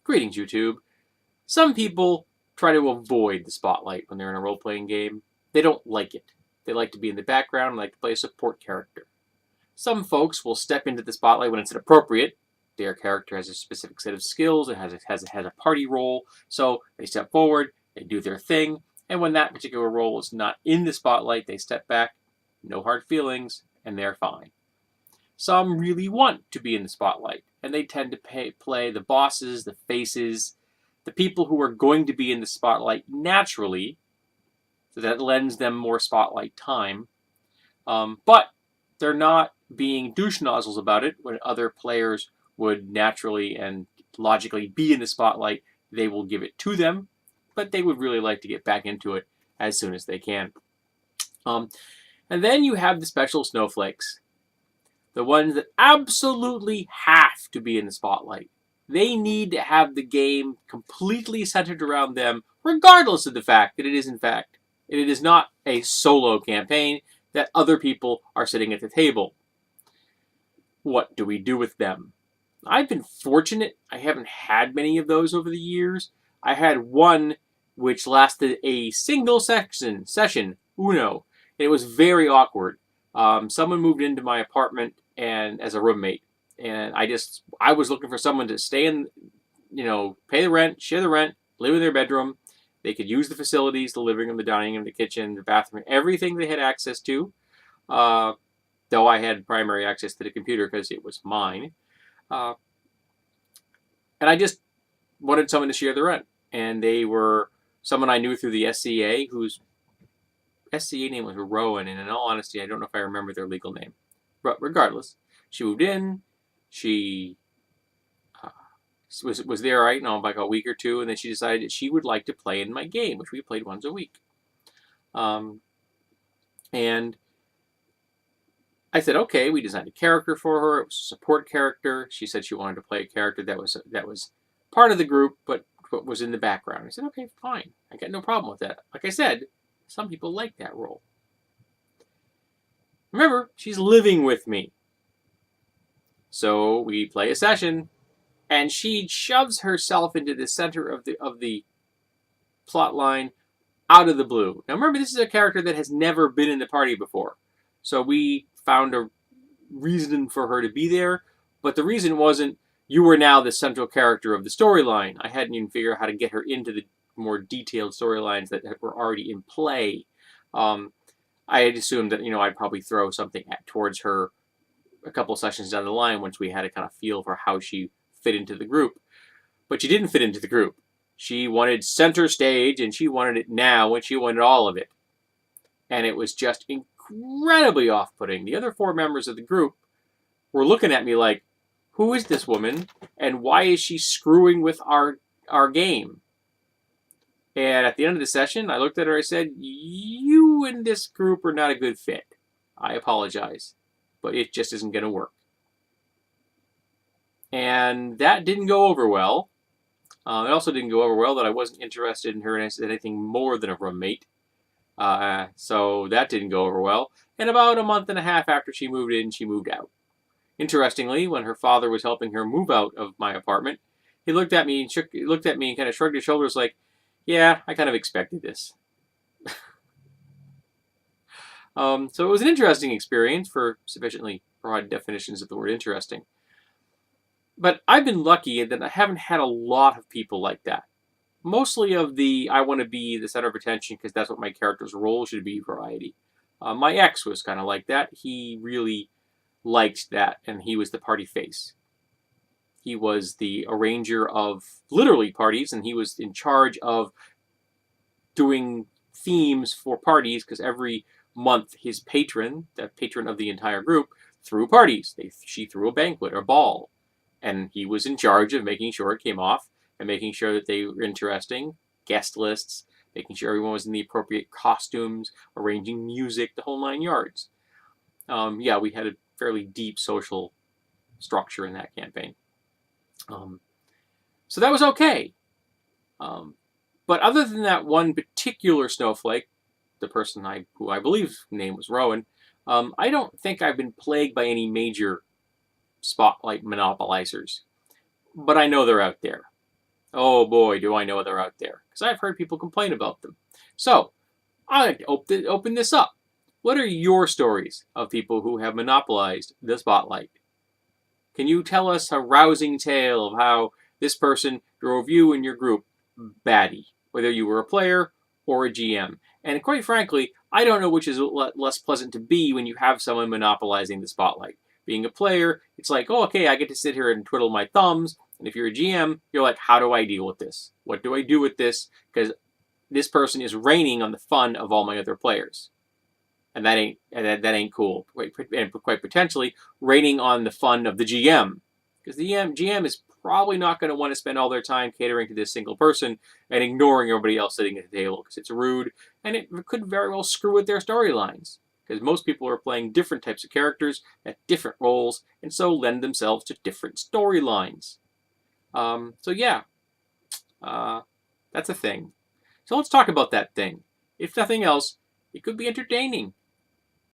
Greetings, YouTube. Some people try to avoid the spotlight when they're in a role-playing game. They don't like it. They like to be in the background and like to play a support character. Some folks will step into the spotlight when it's appropriate. Their character has a specific set of skills and has a party role, so they step forward, they do their thing, and when that particular role is not in the spotlight, they step back, no hard feelings, and they're fine. Some really want to be in the spotlight, and they tend to play the bosses, the faces, the people who are going to be in the spotlight naturally, so that lends them more spotlight time. But they're not being douche nozzles about it. When other players would naturally and logically be in the spotlight, they will give it to them, but they would really like to get back into it as soon as they can. And then you have the special snowflakes, the ones that absolutely have to be in the spotlight. They need to have the game completely centered around them, regardless of the fact that it is not a solo campaign, that other people are sitting at the table. What do we do with them? I've been fortunate. I haven't had many of those over the years. I had one which lasted a single session, Uno. It was very awkward. Someone moved into my apartment and as a roommate, and I was looking for someone to stay in, pay the rent, share the rent, live in their bedroom. They could use the facilities, the living room, the dining room, the kitchen, the bathroom, everything they had access to. Though I had primary access to the computer because it was mine. And I just wanted someone to share the rent. And they were someone I knew through the SCA, whose SCA name was Rowan. And in all honesty, I don't know if I remember their legal name. But regardless, she moved in. She was there, right, like a week or two, and then she decided that she would like to play in my game, which we played once a week. And I said, okay, we designed a character for her. It was a support character. She said she wanted to play a character that was part of the group, but was in the background. I said, okay, fine. I got no problem with that. Like I said, some people like that role. Remember, she's living with me. So we play a session, and she shoves herself into the center of the plot line out of the blue. Now remember, this is a character that has never been in the party before. So we found a reason for her to be there, but the reason wasn't, you were now the central character of the storyline. I hadn't even figured out how to get her into the more detailed storylines that were already in play. I had assumed that, I'd probably throw something towards her a couple sessions down the line once we had a kind of feel for how she fit into the group. But she didn't fit into the group. She wanted center stage, and she wanted it now, and she wanted all of it. And it was just incredibly off-putting. The other 4 members of the group were looking at me like, who is this woman, and why is she screwing with our game? And at the end of the session, I looked at her, I said, you and this group are not a good fit. I apologize, but it just isn't going to work. And that didn't go over well. It also didn't go over well that I wasn't interested in her as anything more than a roommate. So that didn't go over well. And about a month and a half after she moved in, she moved out. Interestingly, when her father was helping her move out of my apartment, he looked at me and kind of shrugged his shoulders like, yeah, I kind of expected this. So it was an interesting experience for sufficiently broad definitions of the word interesting. But I've been lucky that I haven't had a lot of people like that. Mostly of the I want to be the center of attention because that's what my character's role should be variety. My ex was kind of like that. He really liked that, and he was the party face. He was the arranger of literally parties, and he was in charge of doing themes for parties because every month his patron, the patron of the entire group, threw parties. She threw a banquet or ball, and he was in charge of making sure it came off and making sure that they were interesting, guest lists, making sure everyone was in the appropriate costumes, arranging music, the whole 9 yards. Yeah, we had a fairly deep social structure in that campaign. So that was okay. But other than that one particular snowflake, the person who I believe name was Rowan, I don't think I've been plagued by any major spotlight monopolizers. But I know they're out there. Oh boy, do I know they're out there, because I've heard people complain about them. So, I'd like to open this up. What are your stories of people who have monopolized the spotlight? Can you tell us a rousing tale of how this person drove you and your group batty, whether you were a player or a GM? And quite frankly, I don't know which is less pleasant to be when you have someone monopolizing the spotlight. Being a player, it's like, oh, okay, I get to sit here and twiddle my thumbs. And if you're a GM, you're like, how do I deal with this? What do I do with this? Because this person is raining on the fun of all my other players, and that ain't cool. And quite potentially raining on the fun of the GM, because the GM is probably not going to want to spend all their time catering to this single person and ignoring everybody else sitting at the table, because it's rude and it could very well screw with their storylines. Because most people are playing different types of characters at different roles, and so lend themselves to different storylines. So yeah, that's a thing. So let's talk about that thing. If nothing else, it could be entertaining.